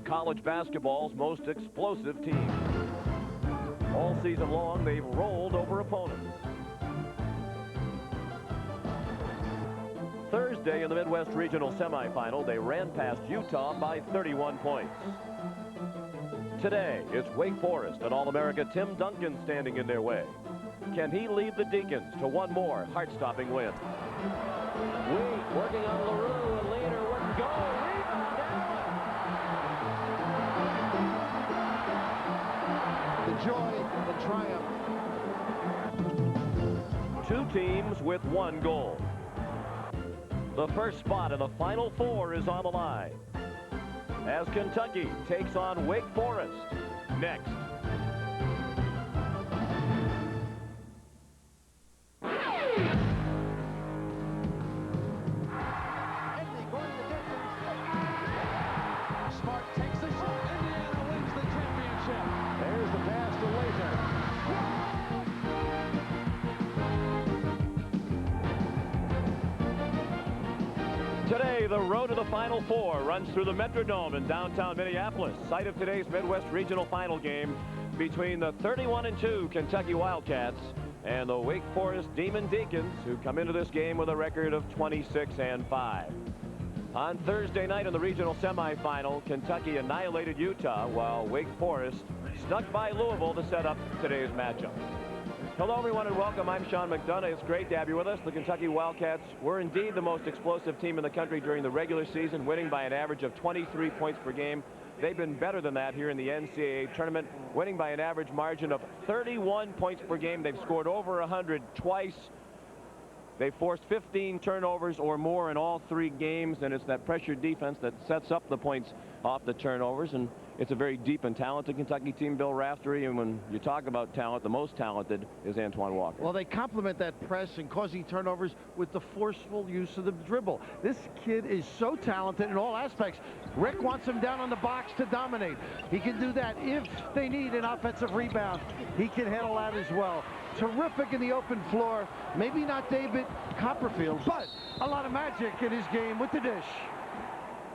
college basketball's most explosive teams. All season long, they've rolled over opponents. Thursday in the Midwest Regional Semifinal, they ran past Utah by 31 points. Today, it's Wake Forest and All-America Tim Duncan standing in their way. Can he lead the Deacons to one more heart-stopping win? Wake working on LaRue, and later wouldn't go. Rebound Allen! The joy, the triumph. Two teams with one goal. The first spot in the Final Four is on the line as Kentucky takes on Wake Forest next. Smart takes the shot. Indiana wins the championship. There's the pass to Laser. Today, the road to the Final Four runs through the Metrodome in downtown Minneapolis, site of today's Midwest Regional Final game between the 31-2 Kentucky Wildcats and the Wake Forest Demon Deacons, who come into this game with a record of 26-5. On Thursday night in the regional semifinal, Kentucky annihilated Utah, while Wake Forest snuck by Louisville to set up today's matchup. Hello, everyone, and welcome. I'm Sean McDonough. It's great to have you with us. The Kentucky Wildcats were indeed the most explosive team in the country during the regular season, winning by an average of 23 points per game. They've been better than that here in the NCAA tournament, winning by an average margin of 31 points per game. They've scored over 100 twice. They forced 15 turnovers or more in all 3 games, and it's that pressure defense that sets up the points off the turnovers. And it's a very deep and talented Kentucky team, Bill Raftery, and when you talk about talent, the most talented is Antoine Walker. Well, they complement that press and causing turnovers with the forceful use of the dribble. This kid is so talented in all aspects. Rick wants him down on the box to dominate. He can do that if they need an offensive rebound. He can handle that as well. Terrific in the open floor. Maybe not David Copperfield, but a lot of magic in his game with the dish.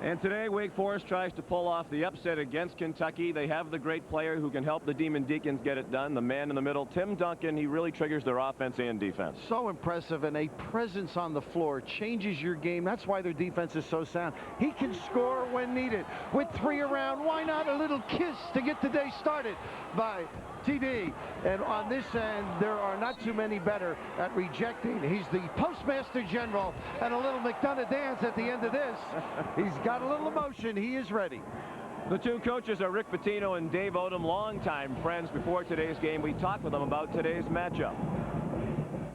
And today, Wake Forest tries to pull off the upset against Kentucky. They have the great player who can help the Demon Deacons get it done, the man in the middle, Tim Duncan. He really triggers their offense and defense. So impressive, and a presence on the floor changes your game. That's why their defense is so sound. He can score when needed. With 3 around, why not a little kiss to get the day started by TD? And on this end, there are not too many better at rejecting. He's the Postmaster General, and a little McDonough dance at the end of this. He's got a little emotion. He is ready. The two coaches are Rick Pitino and Dave Odom, longtime friends. Before today's game, we talked with them about today's matchup.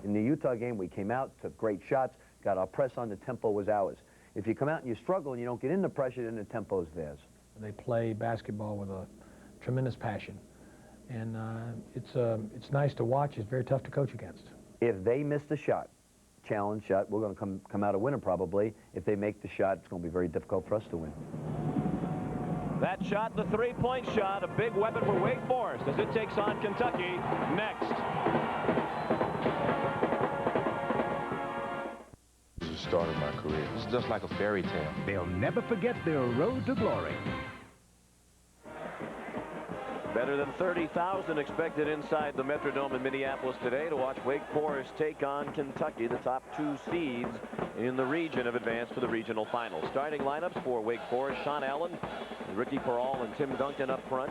In the Utah game, we came out, took great shots, got our press on, the tempo was ours. If you come out and you struggle and you don't get into pressure, then the tempo is theirs. They play basketball with a tremendous passion, and it's nice to watch. It's very tough to coach against. If they miss the shot, challenge shot, we're going to come out a winner probably. If they make the shot, it's going to be very difficult for us to win. That shot, the three-point shot, a big weapon for Wake Forest as it takes on Kentucky next. This is the start of my career. It's just like a fairy tale. They'll never forget their road to glory. Better than 30,000 expected inside the Metrodome in Minneapolis today to watch Wake Forest take on Kentucky, the top 2 seeds in the region, have advanced to the regional finals. Starting lineups for Wake Forest: Sean Allen, Ricky Peral, and Tim Duncan up front.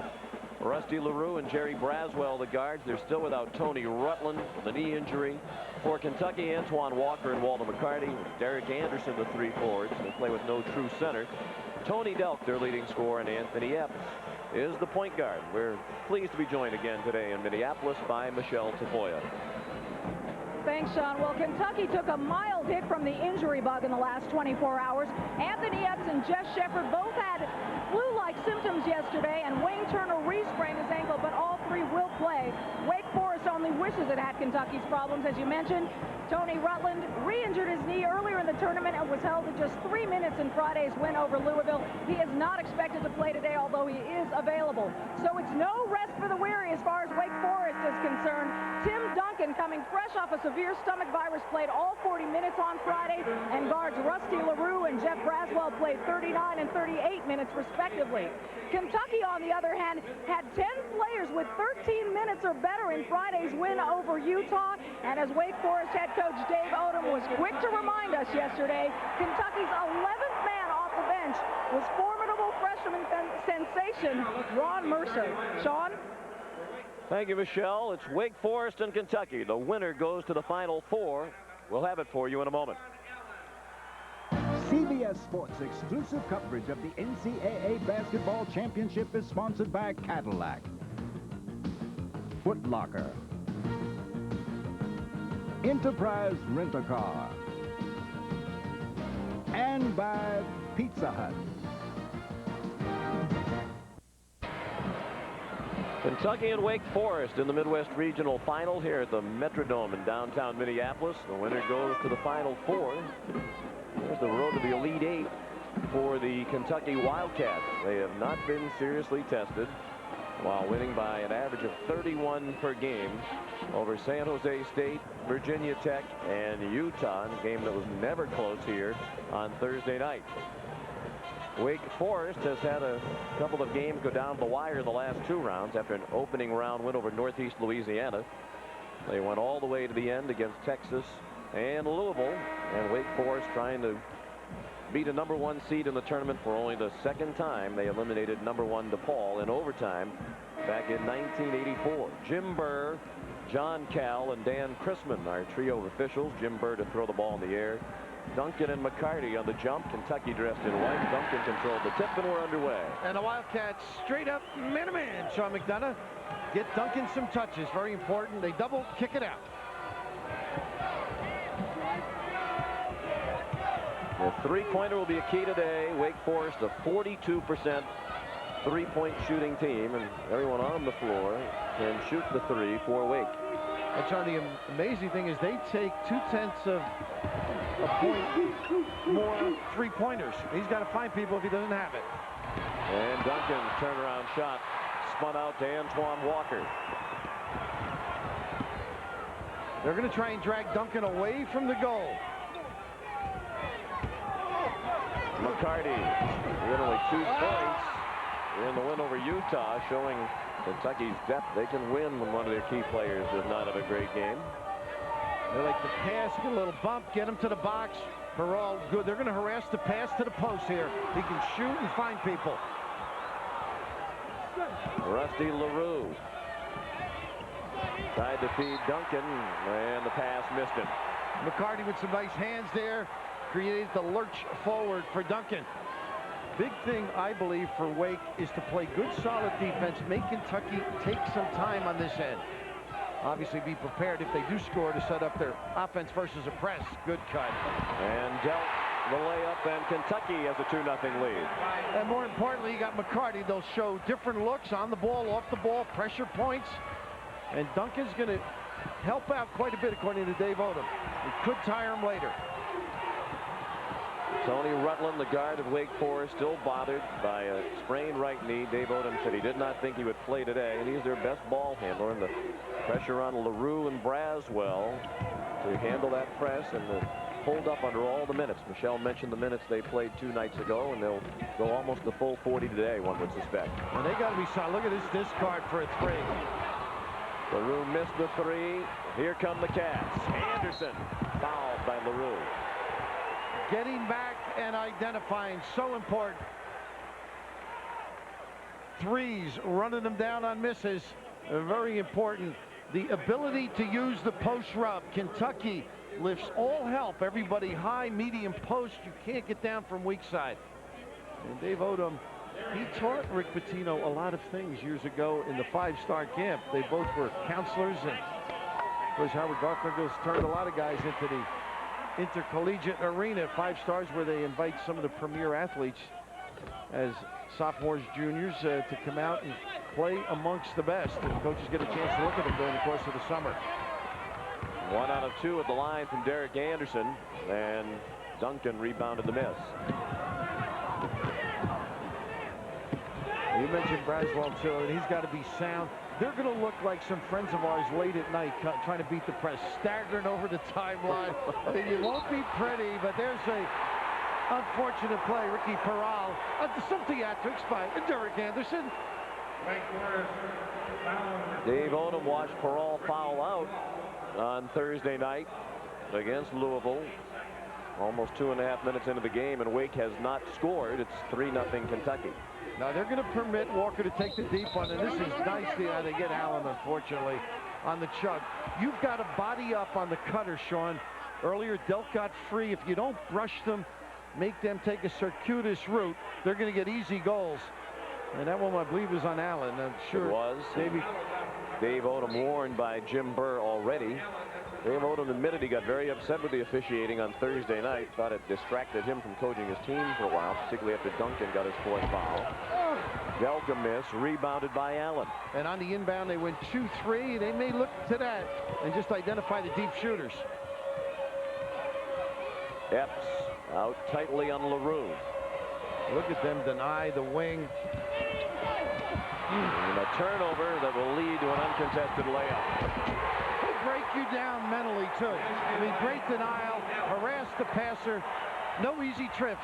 Rusty LaRue and Jerry Braswell, the guards. They're still without Tony Rutland, the knee injury. For Kentucky, Antoine Walker and Walter McCarty. Derek Anderson, the 3 forwards. They play with no true center. Tony Delk, their leading scorer, and Anthony Epps is the point guard. We're pleased to be joined again today in Minneapolis by Michelle Tafoya. Thanks, Sean. Well, Kentucky took a mild hit from the injury bug in the last 24 hours. Anthony Epps and Jess Shepard both had flu-like symptoms yesterday, and Wayne Turner re-sprained his ankle, but all 3 will play. Wake Forest only wishes it had Kentucky's problems. As you mentioned, Tony Rutland re-injured his knee earlier in the tournament and was held to just 3 minutes in Friday's win over Louisville. He is not expected to play today, although he is available. So it's no rest for the weary as far as Wake Forest is concerned. Tim Duncan, coming fresh off a severe stomach virus, played all 40 minutes on Friday, and guards Rusty LaRue and Jeff Braswell played 39 and 38 minutes respectively. Kentucky, on the other hand, had 10 players with 13 minutes or better in Friday's win over Utah, and as Wake Forest head coach Dave Odom was quick to remind us yesterday, Kentucky's 11th man off the bench was formidable freshman sensation Ron Mercer. Sean? Thank you, Michelle. It's Wake Forest and Kentucky. The winner goes to the Final Four. We'll have it for you in a moment. CBS Sports exclusive coverage of the NCAA Basketball Championship is sponsored by Cadillac, Foot Locker, Enterprise Rent-A-Car, and by Pizza Hut. Kentucky and Wake Forest in the Midwest Regional Final here at the Metrodome in downtown Minneapolis. The winner goes to the Final Four. There's the road to the Elite Eight for the Kentucky Wildcats. They have not been seriously tested, while winning by an average of 31 per game over San Jose State, Virginia Tech, and Utah, in a game that was never close here on Thursday night. Wake Forest has had a couple of games go down the wire in the last 2 rounds after an opening round win over Northeast Louisiana. They went all the way to the end against Texas and Louisville, and Wake Forest trying to beat a #1 seed in the tournament for only the 2nd time. They eliminated #1 DePaul in overtime back in 1984. Jim Burr, John Cal, and Dan Chrisman, our trio of officials. Jim Burr to throw the ball in the air. Duncan and McCarty on the jump. Kentucky dressed in white. Duncan controlled the tip, and we're underway. And the Wildcats straight up man-to-man. Sean McDonough, get Duncan some touches. Very important. They double kick it out. The three-pointer will be a key today. Wake Forest, a 42% three-point shooting team, and everyone on the floor can shoot the three for Wake. And John, the amazing thing is they take 2/10 of a point more three-pointers. He's got to find people if he doesn't have it. And Duncan, turnaround shot, spun out to Antoine Walker. They're going to try and drag Duncan away from the goal. McCarty with only 2 points in the win over Utah, showing Kentucky's depth. They can win when one of their key players does not have a great game. They like to pass, get a little bump, get him to the box. Perall, good. They're going to harass the pass to the post here. He can shoot and find people. Rusty LaRue tried to feed Duncan, and the pass missed him. McCarty with some nice hands there. Created the lurch forward for Duncan. Big thing, I believe, for Wake is to play good, solid defense. Make Kentucky take some time on this end. Obviously, be prepared if they do score to set up their offense versus a press. Good cut. And dealt the layup, and Kentucky has a 2-0 lead. And more importantly, you got McCarty. They'll show different looks on the ball, off the ball, pressure points. And Duncan's going to help out quite a bit, according to Dave Odom. He could tire him later. Tony Rutland, the guard of Wake Forest, still bothered by a sprained right knee. Dave Odom said he did not think he would play today, and he's their best ball handler. And the pressure on LaRue and Braswell to handle that press and to hold up under all the minutes. Michelle mentioned the minutes they played 2 nights ago, and they'll go almost the full 40 today, one would suspect. And they got to be solid. Look at this discard for a 3. LaRue missed the 3. Here come the Cats. Anderson fouled by LaRue. Getting back and identifying, so important. 3s, running them down on misses, very important. The ability to use the post rub. Kentucky lifts all help. Everybody high, medium, post. You can't get down from weak side. And Dave Odom, he taught Rick Pitino a lot of things years ago in the 5-star camp. They both were counselors, and of course Howard Garfinkel's turned a lot of guys into the intercollegiate arena. 5 stars where they invite some of the premier athletes as sophomores, juniors to come out and play amongst the best, and coaches get a chance to look at them during the course of the summer. 1 out of 2 at the line from Derek Anderson, and Duncan rebounded the miss. You mentioned Braswell too, and he's got to be sound. They're going to look like some friends of ours late at night trying to beat the press, staggering over the timeline. I mean, it won't be pretty, but there's a unfortunate play. Ricky Peral, some theatrics by Derek Anderson. Dave Odom watched Peral foul out on Thursday night against Louisville. Almost 2.5 minutes into the game, and Wake has not scored. It's 3-0 Kentucky. Now they're going to permit Walker to take the deep one, and this is nice. They get Allen, unfortunately, on the chug. You've got to body up on the cutter, Sean. Earlier, Delk got free. If you don't brush them, make them take a circuitous route, they're going to get easy goals. And that one, I believe, was on Allen. I'm sure it was. Dave Odom warned by Jim Burr already. Dave Odom admitted he got very upset with the officiating on Thursday night. Thought it distracted him from coaching his team for a while, particularly after Duncan got his 4th foul. Delka miss, rebounded by Allen. And on the inbound, they went 2-3. They may look to that and just identify the deep shooters. Epps out tightly on LaRue. Look at them deny the wing. And a turnover that will lead to an uncontested layup. They break you down mentally, too. I mean, great denial, harass the passer, no easy trips.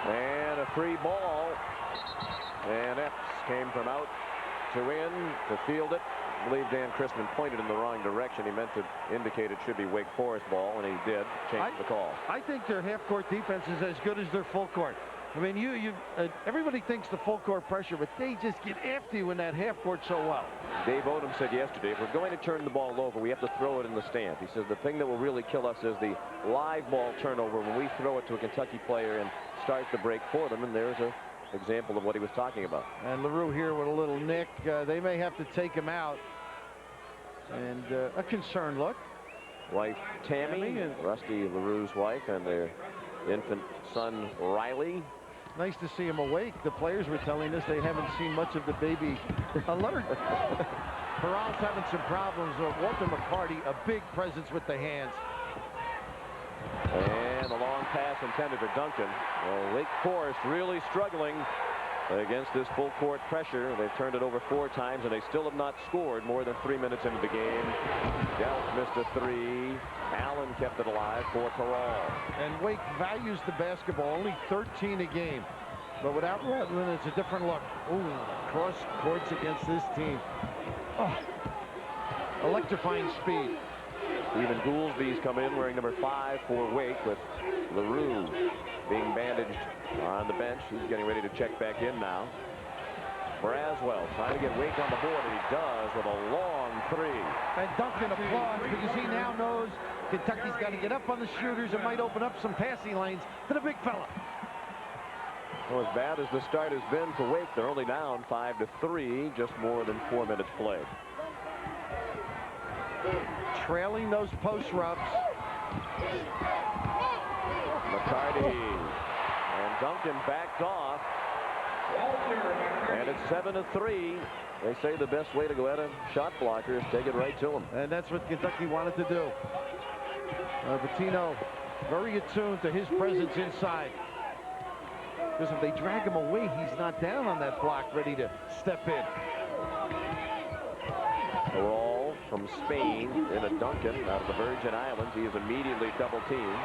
And a free ball. And Epps came from out to in to field it. I believe Dan Chrisman pointed in the wrong direction. He meant to indicate it should be Wake Forest ball, and he did change the call. I think their half-court defense is as good as their full court. I mean, everybody thinks the full court pressure, but they just get after you in that half court so well. Dave Odom said yesterday, if we're going to turn the ball over, we have to throw it in the stand. He says the thing that will really kill us is the live ball turnover when we throw it to a Kentucky player and start the break for them, and there's an example of what he was talking about. And LaRue here with a little nick. They may have to take him out. And a concerned look. Wife Tammy, and Rusty LaRue's wife, and their infant son Riley. Nice to see him awake. The players were telling us they haven't seen much of the baby alert. Peral's having some problems. Walter McCarty, a big presence with the hands. And a long pass intended for Duncan. Well, Wake Forest really struggling against this full court pressure. They've turned it over 4 times, and they still have not scored more than 3 minutes into the game. Delk missed a 3. Allen kept it alive for Peral. And Wake values the basketball, only 13 a game. But without Rutland, it's a different look. Ooh, cross courts against this team. Oh, electrifying speed. Stephen Goolsby's come in wearing number 5 for Wake, with LaRue being bandaged on the bench. He's getting ready to check back in now. Braswell trying to get Wake on the board, and he does with a long 3. And Duncan applauds because he now knows Kentucky's got to get up on the shooters. It might open up some passing lanes to the big fella. Well, as bad as the start has been for Wake, they're only down 5-3, just more than 4 minutes played. Trailing those post rubs. McCarty, and Duncan backed off. And it's 7-3. They say the best way to go at a shot blocker is take it right to him. And that's what Kentucky wanted to do. Bettino very attuned to his presence inside. Because if they drag him away, he's not down on that block, ready to step in. All from Spain in a Duncan out of the Virgin Islands. He is immediately double teamed.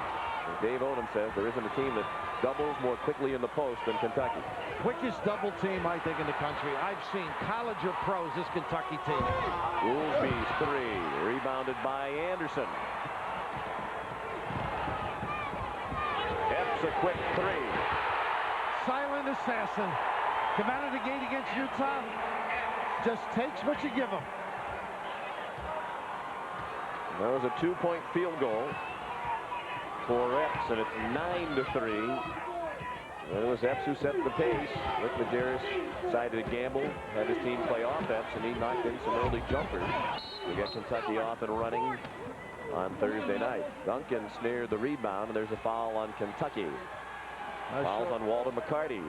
As Dave Odom says, there isn't a team that doubles more quickly in the post than Kentucky. Quickest double team, I think, in the country. I've seen college or pros, this Kentucky team. Goolsby's 3, rebounded by Anderson. Epps a quick 3. Silent assassin. Come out of the gate against Utah. Just takes what you give him. That was a 2-point field goal for Epps, and it's 9-3. And it was Epps who set the pace. Rick Majerus decided to gamble, had his team play offense, and he knocked in some early jumpers to get Kentucky off and running on Thursday night. Duncan snared the rebound, and there's a foul on Kentucky. Fouls on Walter McCarty.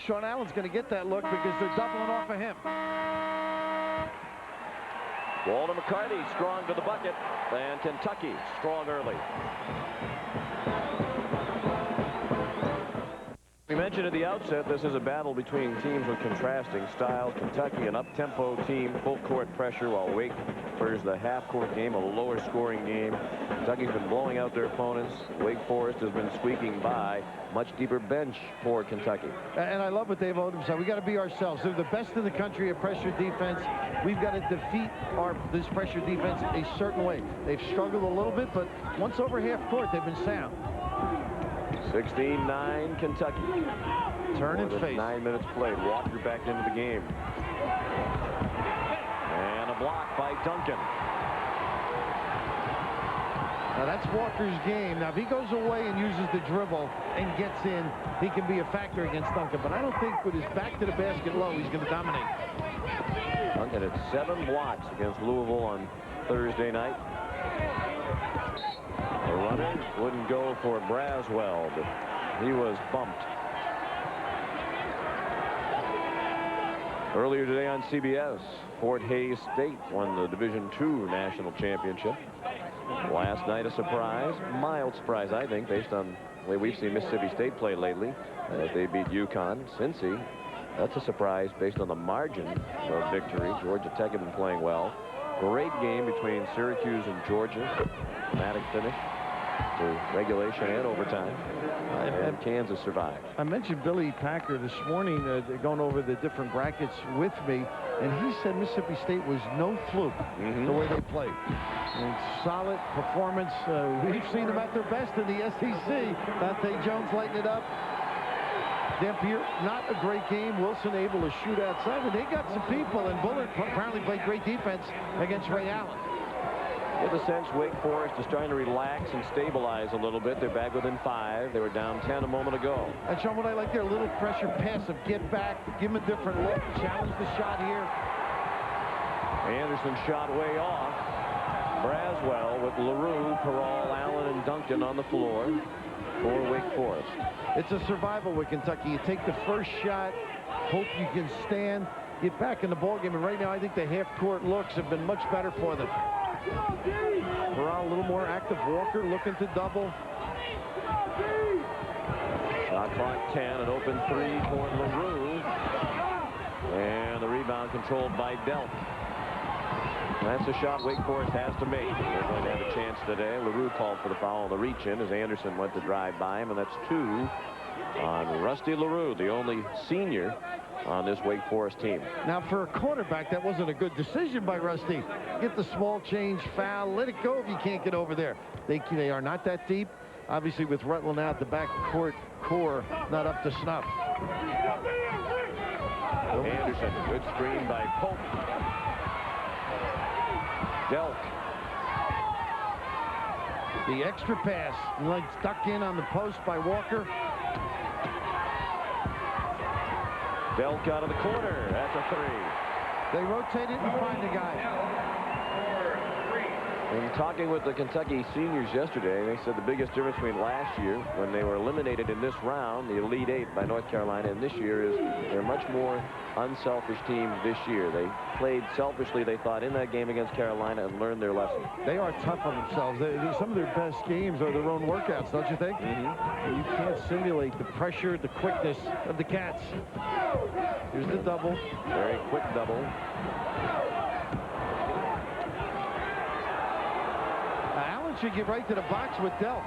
Sean Allen's going to get that look because they're doubling off of him. Walter McCarty strong to the bucket, and Kentucky strong early. We mentioned at the outset this is a battle between teams with contrasting styles. Kentucky, an up-tempo team, full-court pressure, while Wake prefers the half-court game, a lower-scoring game. Kentucky's been blowing out their opponents. Wake Forest has been squeaking by. Much deeper bench for Kentucky. And I love what Dave Odom said. We got to be ourselves. They're the best in the country at pressure defense. We've got to defeat this pressure defense a certain way. They've struggled a little bit, but once over half court, they've been sound. 16-9 Kentucky. Turn and face. 9 minutes played. Walker back into the game. And a block by Duncan. Now that's Walker's game. Now if he goes away and uses the dribble and gets in, he can be a factor against Duncan. But I don't think with his back to the basket low, he's going to dominate. Duncan had 7 blocks against Louisville on Thursday night. The runner wouldn't go for Braswell, but he was bumped. Earlier today on CBS, Fort Hays State won the Division II national championship. Last night, a surprise, mild surprise, I think, based on the way we've seen Mississippi State play lately, as they beat UConn. Cincy, that's a surprise based on the margin of victory. Georgia Tech had been playing well. Great game between Syracuse and Georgia. Dramatic finish to regulation and overtime. And Kansas survived. I mentioned Billy Packer this morning, going over the different brackets with me, and he said Mississippi State was no fluke the way they played. And solid performance. We've seen them at their best in the SEC. Dante Jones lighting it up. Dampier, not a great game. Wilson able to shoot outside, but they got some people, and Bullard apparently played great defense against Ray Allen. With a sense, Wake Forest is trying to relax and stabilize a little bit. They're back within 5. They were down 10 a moment ago. And Sean, what I like there, a little pressure passive, get back, give him a different look, challenge the shot here. Anderson shot way off. Braswell with LaRue, Peral, Allen, and Duncan on the floor for Wake Forest. It's a survival with Kentucky. You take the first shot, hope you can stand, get back in the ballgame, and right now I think the half-court looks have been much better for them. Peral a little more active. Walker looking to double. Shot clock 10, an open 3 for LaRue. And the rebound controlled by Delk. That's a shot Wake Forest has to make. They're going to have a chance today. LaRue called for the foul on the reach-in as Anderson went to drive by him, and that's 2 on Rusty LaRue, the only senior on this Wake Forest team. Now for a quarterback, that wasn't a good decision by Rusty. Get the small change foul, let it go if you can't get over there. They are not that deep. Obviously with Rutland out, the back court core not up to snuff. Anderson, good screen by Pope. Delk. The extra pass, like stuck in on the post by Walker. Delk out of the corner. That's a 3. They rotate it and find the guy. In talking with the Kentucky seniors yesterday, they said the biggest difference between last year, when they were eliminated in this round, the Elite 8 by North Carolina, and this year is they're a much more unselfish team this year. They played selfishly, they thought, in that game against Carolina and learned their lesson. They are tough on themselves. Some of their best games are their own workouts, don't you think? You can't simulate the pressure, the quickness of the Cats. Here's the double. Very quick double. Allen should get right to the box with Delk.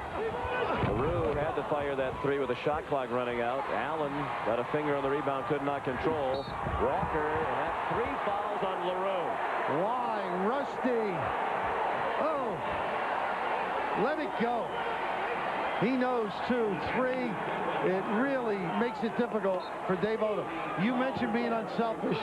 LaRue had to fire that 3 with the shot clock running out. Allen got a finger on the rebound, could not control. Walker had 3 fouls on LaRue. Why, Rusty? Oh, let it go. He knows 2, 3. It really makes it difficult for Dave Odom. You mentioned being unselfish.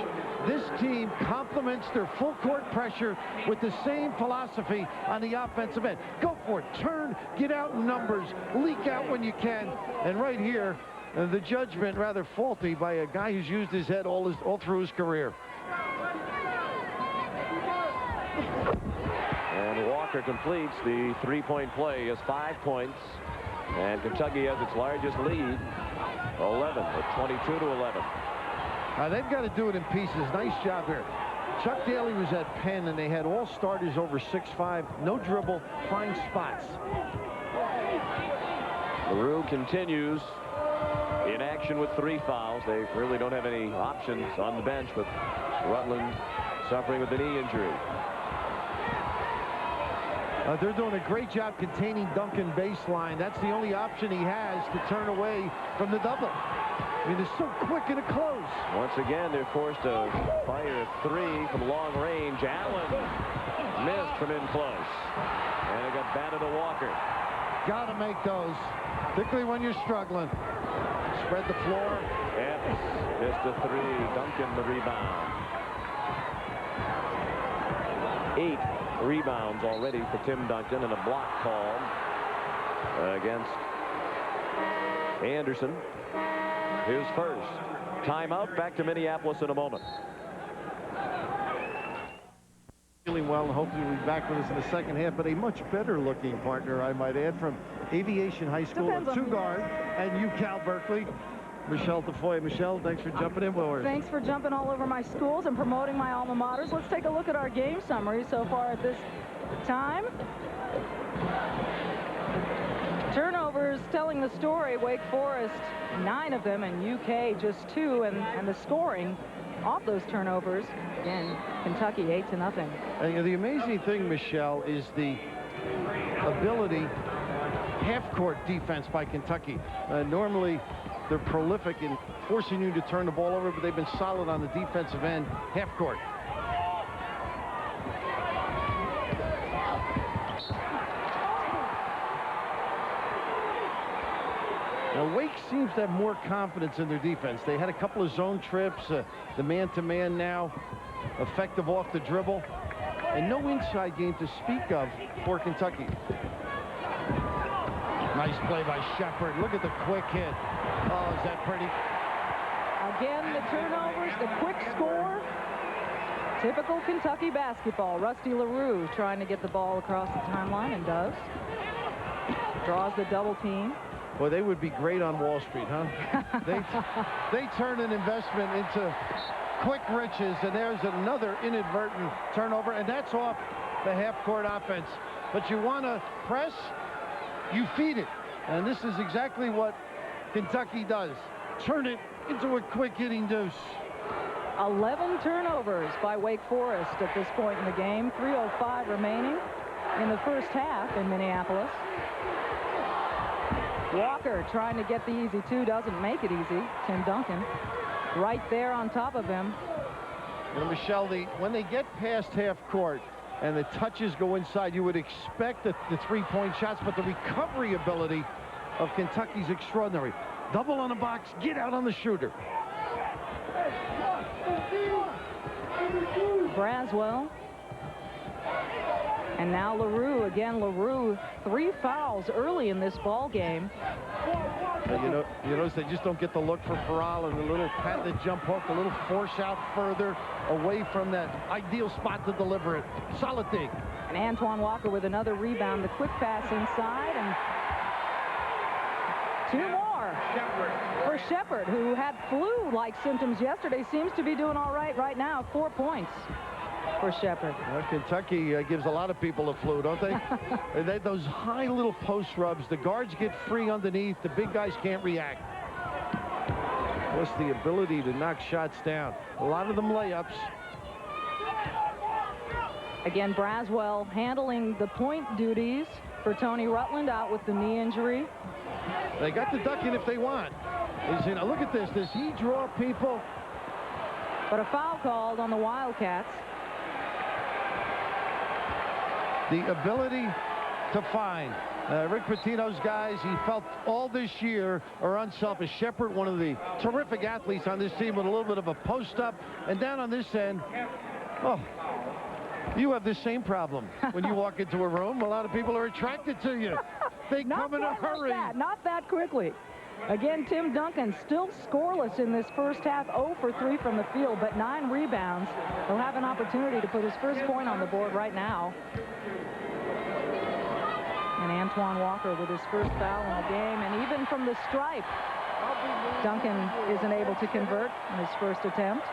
This team complements their full court pressure with the same philosophy on the offensive end. Go for it. Turn, get out in numbers, leak out when you can. And right here, the judgment rather faulty by a guy who's used his head all through his career. And Walker completes the 3-point play. He has 5 points. And Kentucky has its largest lead, 11, at 22-11. They've got to do it in pieces. Nice job here. Chuck Daly was at Penn, and they had all starters over 6'5", no dribble, find spots. LaRue continues in action with 3 fouls. They really don't have any options on the bench, but Rutland suffering with a knee injury. They're doing a great job containing Duncan baseline. That's the only option he has to turn away from the double. I mean, they're so quick and it close. Once again, they're forced to fire a 3 from long range. Allen missed from in close. And it got batted to Walker. Got to make those, particularly when you're struggling. Spread the floor. Epps missed a 3. Duncan the rebound. 8 rebounds already for Tim Duncan, and a block called against Anderson. His first. Timeout. Back to Minneapolis in a moment. Feeling well, and hopefully we'll be back with us in the second half, but a much better looking partner, I might add, from Aviation High School, a 2-guard, and UCal Berkeley, Michelle Tafoya. Michelle, thanks for jumping in. Thanks for jumping all over my schools and promoting my alma maters. Let's take a look at our game summary so far at this time. Turnovers telling the story. Wake Forest, 9 of them, and UK just 2, and the scoring off those turnovers, again, Kentucky 8-0. The amazing thing, Michelle, is the ability, half-court defense by Kentucky. Normally, they're prolific in forcing you to turn the ball over, but they've been solid on the defensive end, half-court. Now, Wake seems to have more confidence in their defense. They had a couple of zone trips, the man-to-man now, effective off the dribble, and no inside game to speak of for Kentucky. Nice play by Shepard. Look at the quick hit. Oh, is that pretty? Again, the turnovers, the quick score. Typical Kentucky basketball. Rusty LaRue trying to get the ball across the timeline, and does. Draws the double team. Boy, they would be great on Wall Street, huh? They turn an investment into quick riches, and there's another inadvertent turnover, and that's off the half-court offense. But you want to press, you feed it. And this is exactly what Kentucky does. Turn it into a quick hitting deuce. 11 turnovers by Wake Forest at this point in the game. 3:05 remaining in the first half in Minneapolis. Walker trying to get the easy 2, doesn't make it easy. Tim Duncan right there on top of him. You know, Michelle, when they get past half court and the touches go inside, you would expect the 3-point shots, but the recovery ability of Kentucky's extraordinary. Double on the box, get out on the shooter. Braswell. And now LaRue. Again, LaRue, 3 fouls early in this ball game. You notice they just don't get the look for Farrell, and the little patented jump hook, a little force out further away from that ideal spot to deliver it. Solid thing. And Antoine Walker with another rebound. The quick pass inside, and 2 more for Shepard, who had flu-like symptoms yesterday. Seems to be doing all right now. 4 points for Shepard. Well, Kentucky gives a lot of people a flu, don't they? Those high little post rubs, the guards get free underneath, the big guys can't react. Plus the ability to knock shots down. A lot of them layups. Again, Braswell handling the point duties for Tony Rutland, out with the knee injury. They got the duck in if they want. Look at this. Does he draw people? But a foul called on the Wildcats. The ability to find. Rick Pitino's guys, he felt all this year, are unselfish. Shepard, one of the terrific athletes on this team, with a little bit of a post-up. And down on this end, oh, you have the same problem. When you walk into a room, a lot of people are attracted to you. They come in a hurry. Not that quickly. Again, Tim Duncan still scoreless in this first half, 0 for 3 from the field, but 9 rebounds. He'll have an opportunity to put his first point on the board right now. And Antoine Walker with his first foul in the game, and even from the stripe, Duncan isn't able to convert in his first attempt.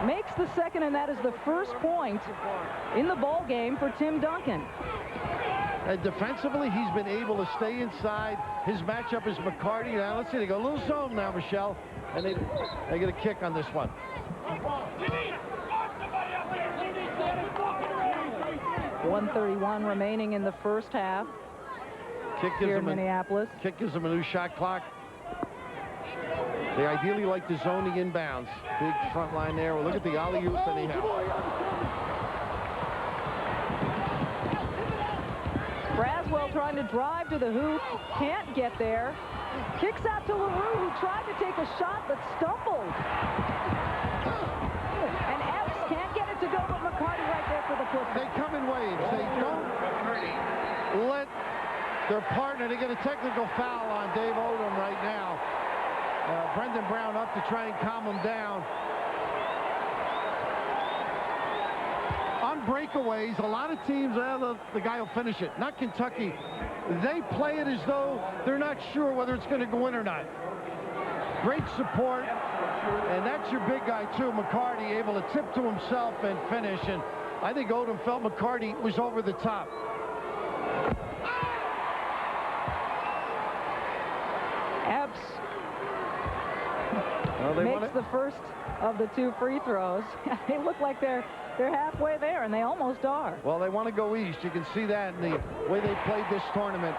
makes the second, and that is the first point in the ball game for Tim Duncan. And defensively, he's been able to stay inside. His matchup is McCarty. Now, let's see, they go a little zone now, Michelle. And they get a kick on this one. 1:31 remaining in the first half. Kick gives here them in Minneapolis. Kick gives them a new shot clock. They ideally like the zoning inbounds. Big front line there. Well, look at the alley-oop anyhow. Braswell trying to drive to the hoop. Can't get there. Kicks out to LaRue, who tried to take a shot but stumbled. And Epps can't get it to go, but McCarty right there for the putback. They come in waves. They don't let their partner. They get a technical foul on Dave Odom right now. Brendan Brown up to try and calm him down. On breakaways, a lot of teams, well, the guy will finish it. Not Kentucky. They play it as though they're not sure whether it's going to go in or not. Great support, and that's your big guy too, McCarty, able to tip to himself and finish. And I think Odom felt McCarty was over the top. Epps makes the first of the two free throws. They look like they're halfway there, and they almost are. Well, they want to go east. You can see that in the way they played this tournament.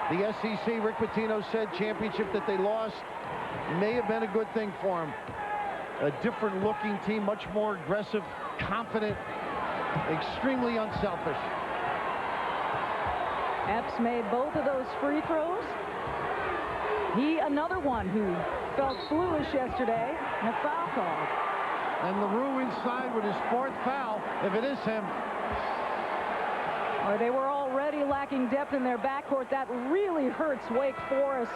The SEC, Rick Pitino said, championship that they lost may have been a good thing for them. A different looking team, much more aggressive, confident, extremely unselfish. Epps made both of those free throws. He, another one who felt foolish yesterday, and a foul call. And LaRue inside with his fourth foul, if it is him. Or they were already lacking depth in their backcourt. That really hurts Wake Forest.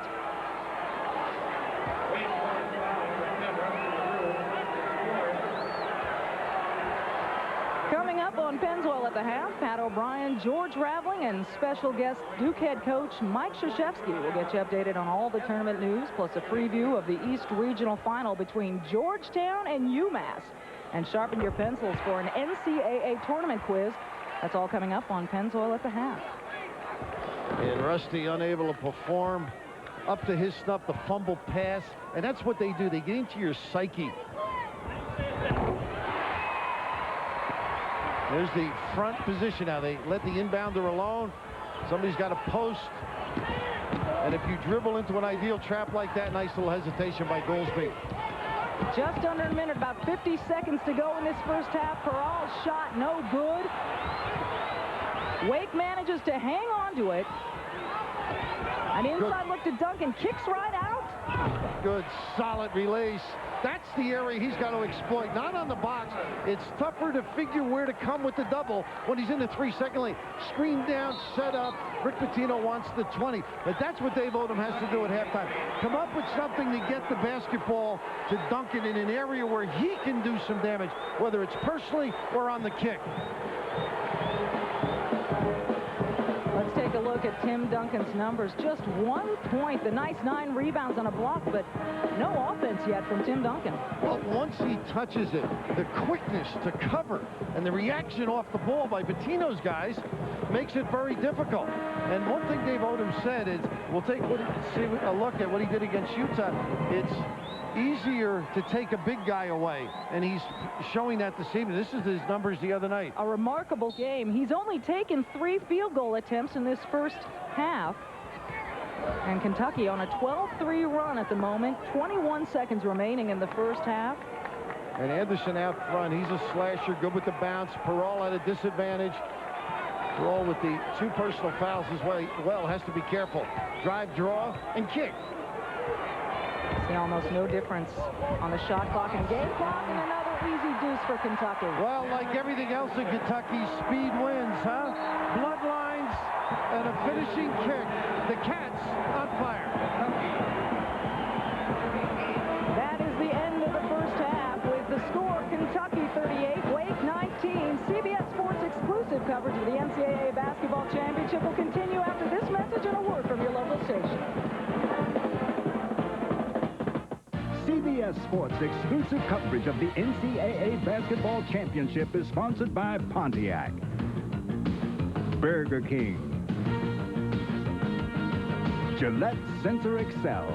Coming up on Pennzoil at the half, Pat O'Brien, George Raveling, and special guest Duke head coach Mike Krzyzewski will get you updated on all the tournament news, plus a preview of the East Regional Final between Georgetown and UMass. And sharpen your pencils for an NCAA tournament quiz. That's all coming up on Pennzoil at the half. And Rusty unable to perform up to his snuff, the fumble pass. And that's what they do. They get into your psyche. There's the front position now. They let the inbounder alone. Somebody's got a post. And if you dribble into an ideal trap like that, nice little hesitation by Goolsby. Just under a minute, about 50 seconds to go in this first half. Corral's shot, no good. Wake manages to hang on to it. An inside look to Duncan, kicks right out. Good, solid release. That's the area he's got to exploit, not on the box. It's tougher to figure where to come with the double when he's in the 3-second lane. Screen down, set up. Rick Pitino wants the 20, but that's what Dave Odom has to do at halftime. Come up with something to get the basketball to Duncan in an area where he can do some damage, whether it's personally or on the kick. Let's take a look at Tim Duncan's numbers. Just 1 point, the nice 9 rebounds on a block, but no offense yet from Tim Duncan. Well, once he touches it, the quickness to cover and the reaction off the ball by Pitino's guys makes it very difficult. And one thing Dave Odom said is, we'll take a look at what he did against Utah. It's easier to take a big guy away, and he's showing that this evening. This is his numbers the other night. A remarkable game. He's only taken 3 field goal attempts in this first half. And Kentucky on a 12-3 run at the moment. 21 seconds remaining in the first half. And Anderson out front. He's a slasher, good with the bounce. Peral at a disadvantage. Peral with the 2 personal fouls as well. Has to be careful. Drive, draw, and kick. See almost no difference on the shot clock and game clock, and another easy deuce for Kentucky. Well, like everything else in Kentucky, speed wins, huh? Bloodlines and a finishing kick. The Cats on fire. That is the end of the first half with the score Kentucky 38, Wake 19. CBS Sports exclusive coverage of the NCAA Basketball Championship will continue after this message and a word from your local station. CBS Sports exclusive coverage of the NCAA Basketball Championship is sponsored by Pontiac, Burger King, Gillette Sensor Excel,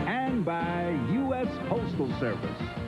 and by U.S. Postal Service.